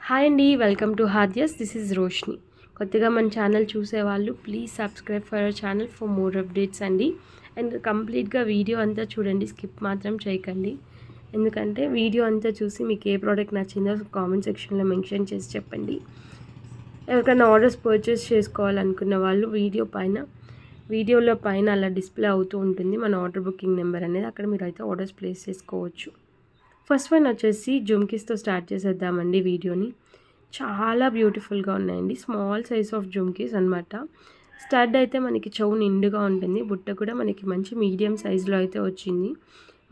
Hi అండి, welcome to హాద్యస్. This is Roshni. కొత్తగా మన ఛానల్ చూసేవాళ్ళు please subscribe for our channel for more updates అండి. అండ్ కంప్లీట్గా వీడియో అంతా చూడండి, స్కిప్ మాత్రం చేయకండి. ఎందుకంటే వీడియో అంతా చూసి మీకు ఏ ప్రోడక్ట్ నచ్చిందో కామెంట్ సెక్షన్లో మెన్షన్ చేసి చెప్పండి. ఎవరికైనా ఆర్డర్స్ పర్చేస్ చేసుకోవాలనుకున్న వాళ్ళు వీడియోలో పైన అలా డిస్ప్లే అవుతూ ఉంటుంది మన ఆర్డర్ బుకింగ్ నెంబర్ అనేది. అక్కడ మీరు అయితే ఆర్డర్స్ ప్లేస్ చేసుకోవచ్చు. ఫస్ట్ వన్ వచ్చేసి జుమ్కీస్తో స్టార్ట్ చేసేద్దామండి వీడియోని. చాలా బ్యూటిఫుల్గా ఉన్నాయండి. స్మాల్ సైజ్ ఆఫ్ జుమ్కీస్ అనమాట. స్టడ్ అయితే మనకి చెవు నిండుగా ఉంటుంది. బుట్ట కూడా మనకి మంచి మీడియం సైజులో అయితే వచ్చింది.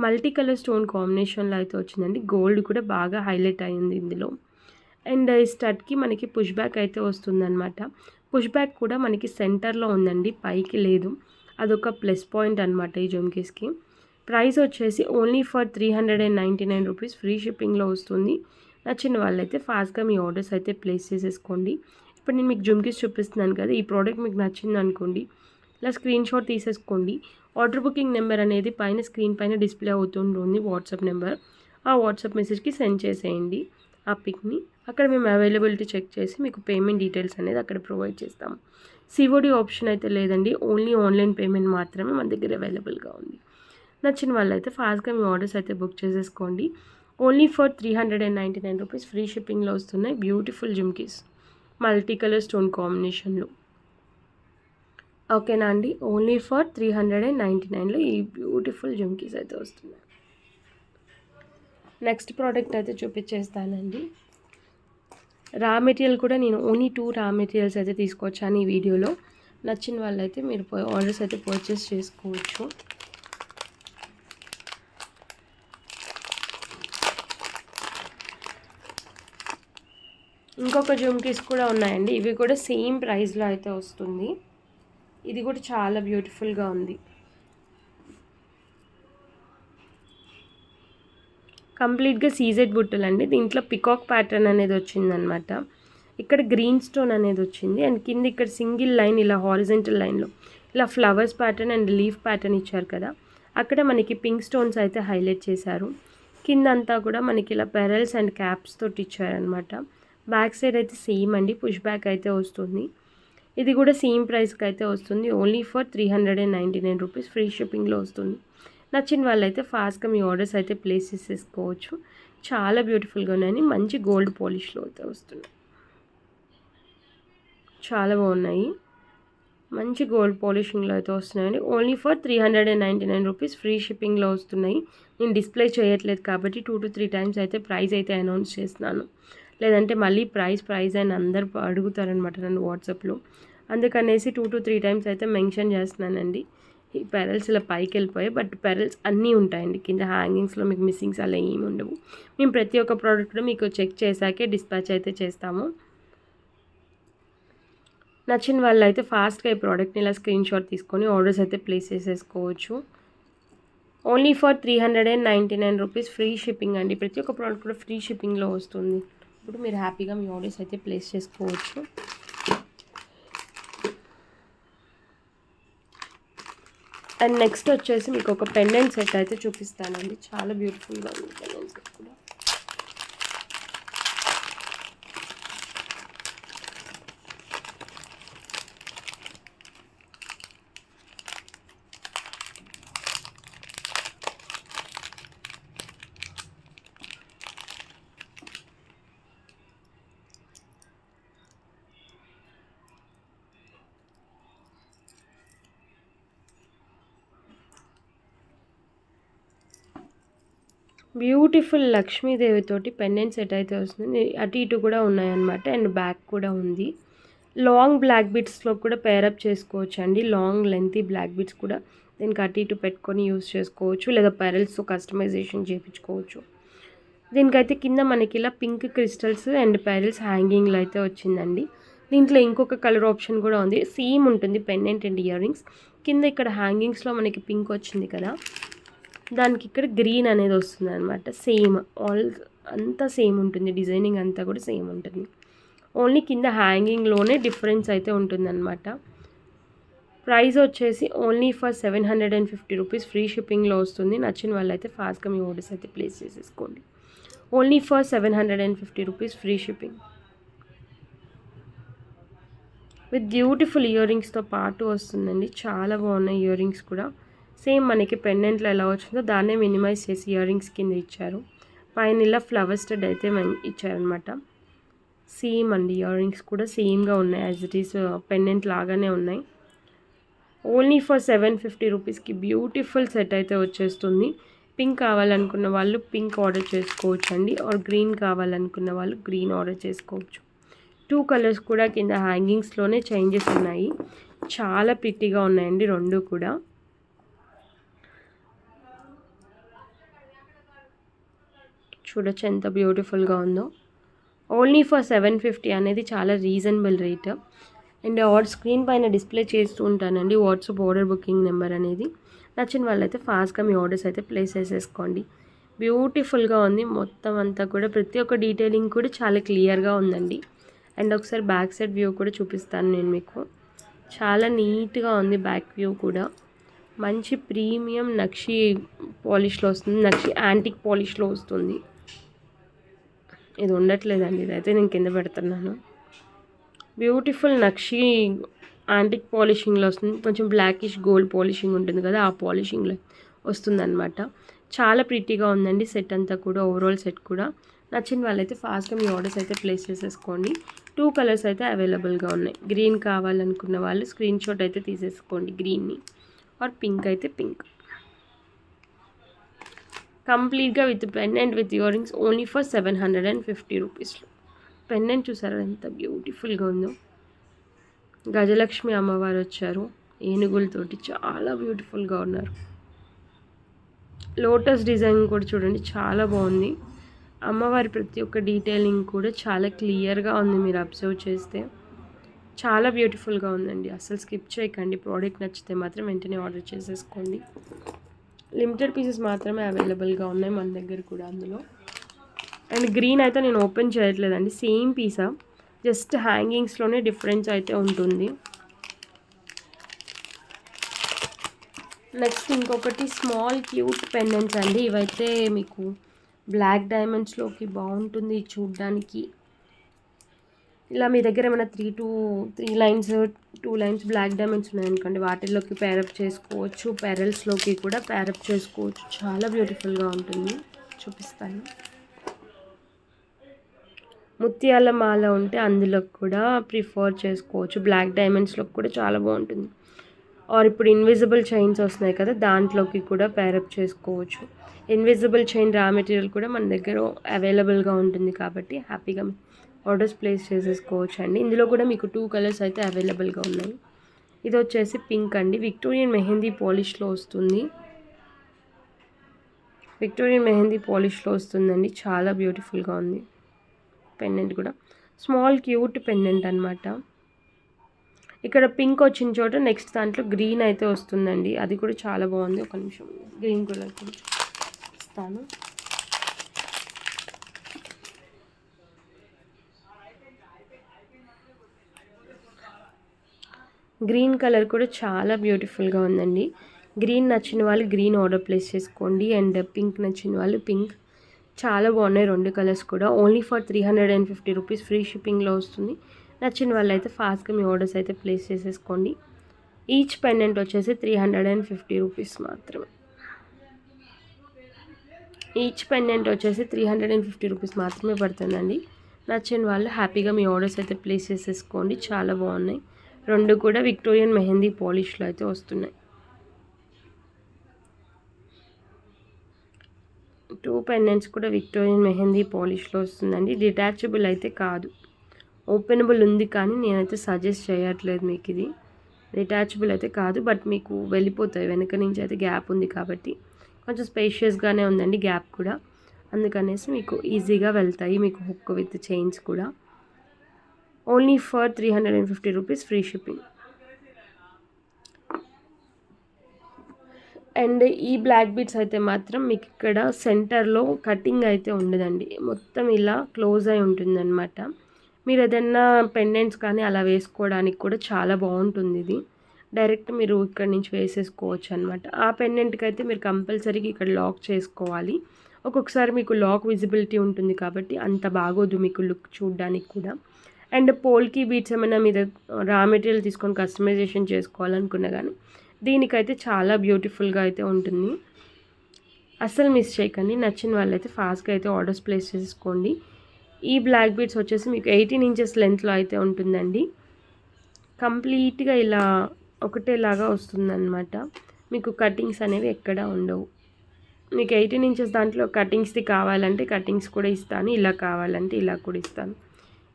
మల్టీ కలర్ స్టోన్ కాంబినేషన్లో అయితే వచ్చిందండి. గోల్డ్ కూడా బాగా హైలైట్ అయ్యింది ఇందులో. అండ్ ఈ స్టడ్కి మనకి పుష్ బ్యాక్ అయితే వస్తుందన్నమాట. పుష్ బ్యాక్ కూడా మనకి సెంటర్లో ఉందండి, పైకి లేదు. అదొక ప్లస్ పాయింట్ అనమాట ఈ జుమ్కీస్కి. ప్రైస్ వచ్చేసి ఓన్లీ ఫర్ 399 రూపీస్, ఫ్రీ షిప్పింగ్లో వస్తుంది. నచ్చిన వాళ్ళైతే ఫాస్ట్గా మీ ఆర్డర్స్ అయితే ప్లేస్ చేసేసుకోండి. ఇప్పుడు నేను మీకు జుమ్కీస్ చూపిస్తున్నాను కదా, ఈ ప్రోడక్ట్ మీకు నచ్చింది అనుకోండి, ఇలా స్క్రీన్ షాట్ తీసేసుకోండి. ఆర్డర్ బుకింగ్ నెంబర్ అనేది పైన స్క్రీన్ పైన డిస్ప్లే అవుతుంటుంది, వాట్సాప్ నెంబర్. ఆ వాట్సాప్ మెసేజ్కి సెండ్ చేసేయండి ఆ పిక్ని. అక్కడ మేము అవైలబిలిటీ చెక్ చేసి మీకు పేమెంట్ డీటెయిల్స్ అనేది అక్కడ ప్రొవైడ్ చేస్తాము. సిఓడి ఆప్షన్ అయితే లేదండి, ఓన్లీ ఆన్లైన్ పేమెంట్ మాత్రమే మన దగ్గర అవైలబుల్గా ఉంది. నచ్చిన వాళ్ళైతే ఫాస్ట్గా మీ ఆర్డర్స్ అయితే బుక్ చేసేసుకోండి. ఓన్లీ ఫర్ 399 రూపీస్, ఫ్రీ షిప్పింగ్లో వస్తున్నాయి. Beautiful jhumkis multi colour stone కాంబినేషన్లో. ఓకేనా అండి, ఓన్లీ ఫర్ 399లో ఈ బ్యూటిఫుల్ జుమ్కీస్ అయితే వస్తున్నాయి. నెక్స్ట్ ప్రోడక్ట్ అయితే చూపించేస్తానండి. రా మెటీరియల్ కూడా నేను ఓన్లీ 2 రా మెటీరియల్స్ అయితే తీసుకొచ్చాను ఈ వీడియోలో. నచ్చిన వాళ్ళైతే మీరు ఆర్డర్స్ అయితే పర్చేస్ చేసుకోవచ్చు. ఇంకొక జుమ్కీస్ కూడా ఉన్నాయండి. ఇవి కూడా సేమ్ ప్రైస్లో అయితే వస్తుంది. ఇది కూడా చాలా బ్యూటిఫుల్గా ఉంది. కంప్లీట్గా సీజెడ్ బుట్టలు అండి. దీంట్లో పికాక్ ప్యాటర్న్ అనేది వచ్చిందనమాట. ఇక్కడ గ్రీన్ స్టోన్ అనేది వచ్చింది. అండ్ కింద ఇక్కడ సింగిల్ లైన్ ఇలా హారిజెంటల్ లైన్లో ఇలా flowers pattern and leaf pattern ఇచ్చారు కదా, అక్కడ మనకి పింక్ స్టోన్స్ అయితే హైలైట్ చేశారు. కింద అంతా కూడా మనకి ఇలా పెరల్స్ అండ్ క్యాప్స్ తోటి ఇచ్చారనమాట. బ్యాక్ సైడ్ అయితే సేమ్ అండి, పుష్ బ్యాక్ అయితే వస్తుంది. ఇది కూడా సేమ్ ప్రైస్కి అయితే వస్తుంది. ఓన్లీ ఫర్ 399 రూపీస్, ఫ్రీ షిప్పింగ్లో వస్తుంది. నచ్చిన వాళ్ళైతే ఫాస్ట్గా మీ ఆర్డర్స్ అయితే ప్లేస్ చేసేసుకోవచ్చు. చాలా బ్యూటిఫుల్గా ఉన్నాయని మంచి గోల్డ్ పాలిష్లో అయితే వస్తున్నాయి. చాలా బాగున్నాయి, మంచి గోల్డ్ పాలిషింగ్లో అయితే వస్తున్నాయండి. ఓన్లీ ఫర్ 399 రూపీస్, ఫ్రీ షిప్పింగ్లో వస్తున్నాయి. నేను డిస్ప్లే చేయట్లేదు కాబట్టి 2 to 3 టైమ్స్ అయితే ప్రైస్ అయితే అనౌన్స్ చేస్తున్నాను. లేదంటే మళ్ళీ ప్రైస్ అని అందరు అడుగుతారనమాట నన్ను వాట్సాప్లో. అందుకనేసి 2 to 3 టైమ్స్ అయితే మెన్షన్ చేస్తున్నానండి. ఈ పెరల్స్ ఇలా పైకి వెళ్ళిపోయాయి, బట్ పెరల్స్ అన్నీ ఉంటాయండి కింద. హ్యాంగింగ్స్లో మీకు మిస్సింగ్స్ అలా ఏమి ఉండవు. మేము ప్రతి ఒక్క ప్రోడక్ట్ కూడా మీకు చెక్ చేశాకే డిస్పాచ్ అయితే చేస్తాము. నచ్చిన వాళ్ళు అయితే ఫాస్ట్గా ఈ ప్రోడక్ట్ని ఇలా స్క్రీన్ షాట్ తీసుకొని ఆర్డర్స్ అయితే ప్లేస్ చేసేసుకోవచ్చు. Only for 399 rupees, free shipping అండి. ప్రతి ఒక్క ప్రోడక్ట్ కూడా ఫ్రీ షిప్పింగ్లో వస్తుంది. ఇప్పుడు మీరు హ్యాపీగా మీ ఆర్డర్స్ అయితే ప్లేస్ చేసుకోవచ్చు. అండ్ నెక్స్ట్ వచ్చేసి మీకు ఒక పెండెంట్ సెట్ అయితే చూపిస్తానండి. చాలా బ్యూటిఫుల్గా ఉంది పెండెంట్ సెట్ కూడా. బ్యూటిఫుల్ లక్ష్మీదేవితోటి పెండెంట్ సెట్ అయితే వస్తుంది. అటు ఇటు కూడా ఉన్నాయన్నమాట. అండ్ బ్యాక్ కూడా ఉంది. లాంగ్ బ్లాక్ బిట్స్లో కూడా పేరప్ చేసుకోవచ్చు అండి. లాంగ్ లెంతీ బ్లాక్ బిట్స్ కూడా దీనికి అటు ఇటు పెట్టుకొని యూస్ చేసుకోవచ్చు, లేదా పెరల్స్తో కస్టమైజేషన్ చేయించుకోవచ్చు. దీనికైతే కింద మనకి ఇలా పింక్ క్రిస్టల్స్ అండ్ పెరల్స్ హ్యాంగింగ్లో అయితే వచ్చిందండి. దీంట్లో ఇంకొక కలర్ ఆప్షన్ కూడా ఉంది, సేమ్ ఉంటుంది పెండెంట్ అండ్ ఇయర్ రింగ్స్. కింద ఇక్కడ హ్యాంగింగ్స్లో మనకి పింక్ వచ్చింది కదా, దానికి ఇక్కడ గ్రీన్ అనేది వస్తుంది అనమాట. సేమ్ అంతా సేమ్ ఉంటుంది, డిజైనింగ్ అంతా కూడా సేమ్ ఉంటుంది. ఓన్లీ కింద హ్యాంగింగ్లోనే డిఫరెన్స్ అయితే ఉంటుందన్నమాట. ప్రైస్ వచ్చేసి ఓన్లీ ఫర్ 750 రూపీస్, ఫ్రీ షిప్పింగ్లో వస్తుంది. నచ్చిన వాళ్ళైతే ఫాస్ట్గా మీ ఆర్డర్స్ అయితే ప్లేస్ చేసేసుకోండి. Only for 750 rupees free shipping. With beautiful ear రింగ్స్తో పాటు వస్తుందండి. చాలా బాగున్నాయి ఇయర్ రింగ్స్ కూడా. సేమ్ మనకి పెండెంట్లో ఎలా వచ్చిందో దాన్నే మినిమైజ్ చేసి ఇయర్ రింగ్స్ కింద ఇచ్చారు. పైన ఇలా ఫ్లవర్ స్టడ్ అయితే ఇచ్చారనమాట. సేమ్ అండి ఇయర్ రింగ్స్ కూడా సేమ్గా ఉన్నాయి, యాజ్ ఇట్ ఈస్ పెండెంట్ లాగానే ఉన్నాయి. ఓన్లీ ఫర్ 750 రూపీస్కి బ్యూటిఫుల్ సెట్ అయితే వచ్చేస్తుంది. పింక్ కావాలనుకున్న వాళ్ళు పింక్ ఆర్డర్ చేసుకోవచ్చు అండి, ఆర్ గ్రీన్ కావాలనుకున్న వాళ్ళు గ్రీన్ ఆర్డర్ చేసుకోవచ్చు. 2 కలర్స్ కూడా కింద హ్యాంగింగ్స్లోనే చేంజెస్ ఉన్నాయి. చాలా ప్రిట్టిగా ఉన్నాయండి రెండు కూడా. చూడొచ్చు ఎంత బ్యూటిఫుల్గా ఉందో. ఓన్లీ ఫర్ 750 అనేది చాలా రీజనబుల్ రేట్. అండ్ స్క్రీన్ పైన డిస్ప్లే చేస్తూ ఉంటానండి వాట్సాప్ ఆర్డర్ బుకింగ్ నెంబర్ అనేది. నచ్చిన వాళ్ళైతే ఫాస్ట్గా మీ ఆర్డర్స్ అయితే ప్లేస్ చేసేసుకోండి. బ్యూటిఫుల్గా ఉంది మొత్తం అంతా కూడా. ప్రతి ఒక్క డీటెయిలింగ్ కూడా చాలా క్లియర్గా ఉందండి. అండ్ ఒకసారి బ్యాక్ సైడ్ వ్యూ కూడా చూపిస్తాను నేను మీకు. చాలా నీట్గా ఉంది బ్యాక్ వ్యూ కూడా. మంచి ప్రీమియం నక్షి పాలిష్లో వస్తుంది, నక్షి యాంటిక్ పాలిష్లో వస్తుంది. ఇది ఉండట్లేదండి, ఇదైతే నేను కింద పెడుతున్నాను. బ్యూటిఫుల్ నక్షి యాంటిక్ పాలిషింగ్లో వస్తుంది. కొంచెం బ్లాకిష్ గోల్డ్ పాలిషింగ్ ఉంటుంది కదా, ఆ పాలిషింగ్లో వస్తుందన్నమాట. చాలా ప్రిటీగా ఉందండి సెట్ అంతా కూడా. ఓవరాల్ సెట్ కూడా నచ్చిన వాళ్ళైతే ఫాస్ట్గా మీ ఆర్డర్స్ అయితే ప్లేస్ చేసేసుకోండి. 2 కలర్స్ అయితే అవైలబుల్గా ఉన్నాయి. గ్రీన్ కావాలనుకున్న వాళ్ళు స్క్రీన్ షాట్ అయితే తీసేసుకోండి గ్రీన్ని, ఆర్ పింక్ అయితే పింక్. కంప్లీట్గా with pendant with ear rings only for 750 రూపీస్లో. పెండెంట్ చూసారా ఎంత బ్యూటిఫుల్గా ఉందో. గజలక్ష్మి అమ్మవారు వచ్చారు ఏనుగులతోటి, చాలా బ్యూటిఫుల్గా ఉన్నారు. లోటస్ డిజైన్ కూడా చూడండి చాలా బాగుంది. అమ్మవారి ప్రతి ఒక్క డీటెయిలింగ్ కూడా చాలా క్లియర్గా ఉంది, మీరు అబ్జర్వ్ చేస్తే చాలా బ్యూటిఫుల్గా ఉందండి. అసలు స్కిప్ చేయకండి. ప్రోడక్ట్ నచ్చితే మాత్రం వెంటనే ఆర్డర్ చేసేసుకోండి. లిమిటెడ్ పీసెస్ మాత్రమే అవైలబుల్గా ఉన్నాయి మన దగ్గర కూడా అందులో. అండ్ గ్రీన్ అయితే నేను ఓపెన్ చేయట్లేదండి, సేమ్ పీసా, జస్ట్ హ్యాంగింగ్స్లోనే డిఫరెన్స్ అయితే ఉంటుంది. నెక్స్ట్ ఇంకొకటి స్మాల్ క్యూట్ పెండెంట్స్ అండి. ఇవైతే మీకు బ్లాక్ డైమండ్స్లోకి బాగుంటుంది చూడ్డానికి. ఇలా మీ దగ్గర ఏమైనా 3 లైన్స్ 2 లైన్స్ బ్లాక్ డైమండ్స్ ఉన్నాయనుకోండి, వాటిల్లోకి ప్యారప్ చేసుకోవచ్చు. పెరల్స్లోకి కూడా ప్యారప్ చేసుకోవచ్చు. చాలా బ్యూటిఫుల్గా ఉంటుంది, చూపిస్తాను. ముత్యాల మాల ఉంటే అందులో కూడా ప్రిఫర్ చేసుకోవచ్చు. బ్లాక్ డైమండ్స్లోకి కూడా చాలా బాగుంటుంది. ఆర్ ఇప్పుడు ఇన్విజిబుల్ చైన్స్ వస్తున్నాయి కదా, దాంట్లోకి కూడా ప్యారప్ చేసుకోవచ్చు. ఇన్విజిబుల్ చైన్ రా మెటీరియల్ కూడా మన దగ్గర అవైలబుల్గా ఉంటుంది కాబట్టి హ్యాపీగా ఆర్డర్స్ ప్లేస్ చేసేసుకోవచ్చు అండి. ఇందులో కూడా మీకు 2 కలర్స్ అయితే అవైలబుల్గా ఉన్నాయి. ఇది వచ్చేసి పింక్ అండి, విక్టోరియన్ మెహందీ పాలిష్లో వస్తుంది. విక్టోరియన్ మెహందీ పాలిష్లో వస్తుందండి. చాలా బ్యూటిఫుల్గా ఉంది. పెండెంట్ కూడా స్మాల్ క్యూట్ పెండెంట్ అనమాట. ఇక్కడ పింక్ వచ్చిన చోట నెక్స్ట్ దాంట్లో గ్రీన్ అయితే వస్తుందండి, అది కూడా చాలా బాగుంది. ఒక నిమిషం గ్రీన్ కలర్ కూడా ఇస్తాను. గ్రీన్ కలర్ కూడా చాలా బ్యూటిఫుల్గా ఉందండి. గ్రీన్ నచ్చిన వాళ్ళు గ్రీన్ ఆర్డర్ ప్లేస్ చేసుకోండి. అండ్ పింక్ నచ్చిన వాళ్ళు పింక్. చాలా బాగున్నాయి 2 కలర్స్ కూడా. ఓన్లీ ఫర్ 350 రూపీస్ ఫ్రీ షిప్పింగ్లో వస్తుంది. నచ్చిన వాళ్ళు అయితే ఫాస్ట్గా మీ ఆర్డర్స్ అయితే ప్లేస్ చేసేసుకోండి. ఈచ్ పెండెంట్ వచ్చేసి 350 రూపీస్ మాత్రమే. ఈచ్ పెండెంట్ వచ్చేసి 350 రూపీస్ మాత్రమే పడుతుందండి. నచ్చిన వాళ్ళు హ్యాపీగా మీ ఆర్డర్స్ అయితే ప్లేస్ చేసేసుకోండి. చాలా బాగున్నాయి 2 కూడా. విక్టోరియన్ మెహందీ పాలిష్లో అయితే వస్తున్నాయి. 2 పెండెంట్స్ కూడా విక్టోరియన్ మెహందీ పాలిష్లో వస్తుందండి. డిటాచబుల్ అయితే కాదు, ఓపెనబుల్ ఉంది, కానీ నేనైతే సజెస్ట్ చేయట్లేదు మీకు. ఇది డిటాచబుల్ అయితే కాదు, బట్ మీకు వెళ్ళిపోతాయి. వెనక నుంచి అయితే గ్యాప్ ఉంది కాబట్టి కొంచెం స్పేషియస్గానే ఉందండి గ్యాప్ కూడా, అందుకనేసి మీకు ఈజీగా వెళ్తాయి. మీకు హుక్ విత్ చైన్స్ కూడా. Only for 350 rupees free shipping. And ఈ బ్లాక్ బీడ్స్ అయితే మాత్రం మీకు ఇక్కడ సెంటర్లో కటింగ్ అయితే ఉండదండి, మొత్తం ఇలా క్లోజ్ అయి ఉంటుందన్నమాట. మీరు ఏదైనా పెండెంట్స్ కానీ అలా వేసుకోవడానికి కూడా చాలా బాగుంటుంది. ఇది డైరెక్ట్ మీరు ఇక్కడ నుంచి వేసేసుకోవచ్చు అనమాట. ఆ పెండెంట్కి అయితే మీరు కంపల్సరీగా ఇక్కడ లాక్ చేసుకోవాలి. ఒక్కొక్కసారి మీకు లాక్ విజిబిలిటీ ఉంటుంది కాబట్టి అంత బాగోదు మీకు లుక్ చూడడానికి కూడా. అండ్ పోల్కి బీట్స్ ఏమైనా మీద రా మెటీరియల్ తీసుకొని కస్టమైజేషన్ చేసుకోవాలనుకున్నా కానీ దీనికైతే చాలా బ్యూటిఫుల్గా అయితే ఉంటుంది. అస్సలు మిస్ చేయకండి. నచ్చిన వాళ్ళైతే ఫాస్ట్గా అయితే ఆర్డర్స్ ప్లేస్ చేసుకోండి. ఈ బ్లాక్ బీడ్స్ వచ్చేసి మీకు 18 ఇంచెస్ లెంత్లో అయితే ఉంటుందండి. కంప్లీట్గా ఇలా ఒకటేలాగా వస్తుందన్నమాట. మీకు కటింగ్స్ అనేవి ఎక్కడా ఉండవు. మీకు 18 ఇంచెస్ దాంట్లో కటింగ్స్ది కావాలంటే కటింగ్స్ కూడా ఇస్తాను, ఇలా కావాలంటే ఇలా కూడా ఇస్తాను.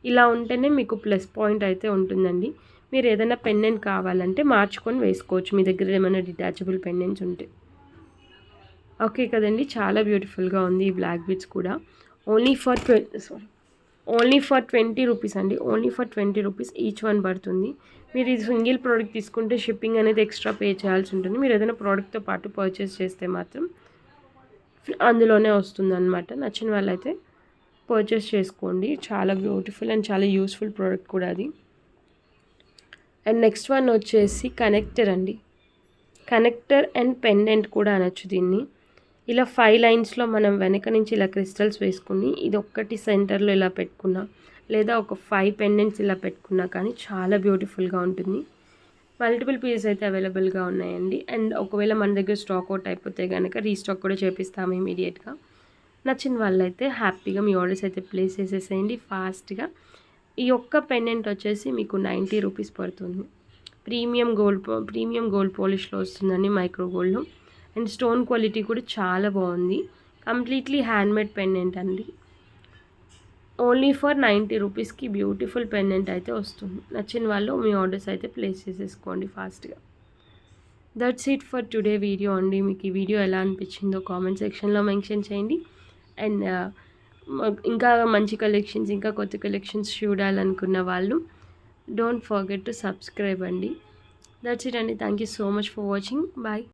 ఇలా ఉంటేనే మీకు ప్లస్ పాయింట్ అయితే ఉంటుందండి. మీరు ఏదైనా పెండెంట్ కావాలంటే మార్చుకొని వేసుకోవచ్చు మీ దగ్గర ఏమైనా డిటాచబుల్ పెండెంట్స్ ఉంటే. ఓకే కదండి, చాలా బ్యూటిఫుల్గా ఉంది ఈ బ్లాక్ బీడ్స్ కూడా. ఓన్లీ ఫర్ 20 రూపీస్ అండి. Only for 20 rupees each one పడుతుంది. మీరు ఇది సింగిల్ ప్రోడక్ట్ తీసుకుంటే షిప్పింగ్ అనేది ఎక్స్ట్రా పే చేయాల్సి ఉంటుంది. మీరు ఏదైనా ప్రోడక్ట్తో పాటు పర్చేస్ చేస్తే మాత్రం అందులోనే వస్తుందన్నమాట. నచ్చిన వాళ్ళైతే పర్చేస్ చేసుకోండి. చాలా బ్యూటిఫుల్ అండ్ చాలా యూస్ఫుల్ ప్రోడక్ట్ కూడా అది. అండ్ నెక్స్ట్ వన్ వచ్చేసి కనెక్టర్ అండి. కనెక్టర్ అండ్ పెండెంట్ కూడా అనొచ్చు దీన్ని. ఇలా 5 లైన్స్లో మనం వెనక నుంచి ఇలా క్రిస్టల్స్ వేసుకుని ఇది ఒక్కటి సెంటర్లో ఇలా పెట్టుకున్నా లేదా ఒక 5 పెండెంట్స్ ఇలా పెట్టుకున్నా కానీ చాలా బ్యూటిఫుల్గా ఉంటుంది. మల్టిపుల్ పీసెస్ అయితే అవైలబుల్గా ఉన్నాయండి. అండ్ ఒకవేళ మన దగ్గర స్టాక్ అవుట్ అయిపోతే కనుక రీస్టాక్ కూడా చేపిస్తాము ఇమీడియట్గా. నచ్చిన వాళ్ళైతే హ్యాపీగా మీ ఆర్డర్స్ అయితే ప్లేస్ చేసేసేయండి ఫాస్ట్గా. ఈ ఒక్క పెండెంట్ వచ్చేసి మీకు 90 రూపీస్ పడుతుంది. ప్రీమియం గోల్డ్ పాలిష్లో వస్తుందండి, మైక్రో గోల్డ్లో. అండ్ స్టోన్ క్వాలిటీ కూడా చాలా బాగుంది. కంప్లీట్లీ హ్యాండ్మేడ్ పెండెంట్ అండి. ఓన్లీ ఫర్ 90 రూపీస్కి బ్యూటిఫుల్ పెండెంట్ అయితే వస్తుంది. నచ్చిన వాళ్ళు మీ ఆర్డర్స్ అయితే ప్లేస్ చేసేసుకోండి ఫాస్ట్గా. That's it for today video అండి. మీకు ఈ వీడియో ఎలా అనిపించిందో కామెంట్ సెక్షన్లో మెన్షన్ చేయండి. అండ్ ఇంకా మంచి కలెక్షన్స్, ఇంకా కొత్త కలెక్షన్స్ చూడాలనుకున్న వాళ్ళు డోంట్ ఫర్గెట్ టు సబ్స్క్రైబ్ అండి. దట్స్ ఇట్ అండి. Thank you so much for watching. Bye.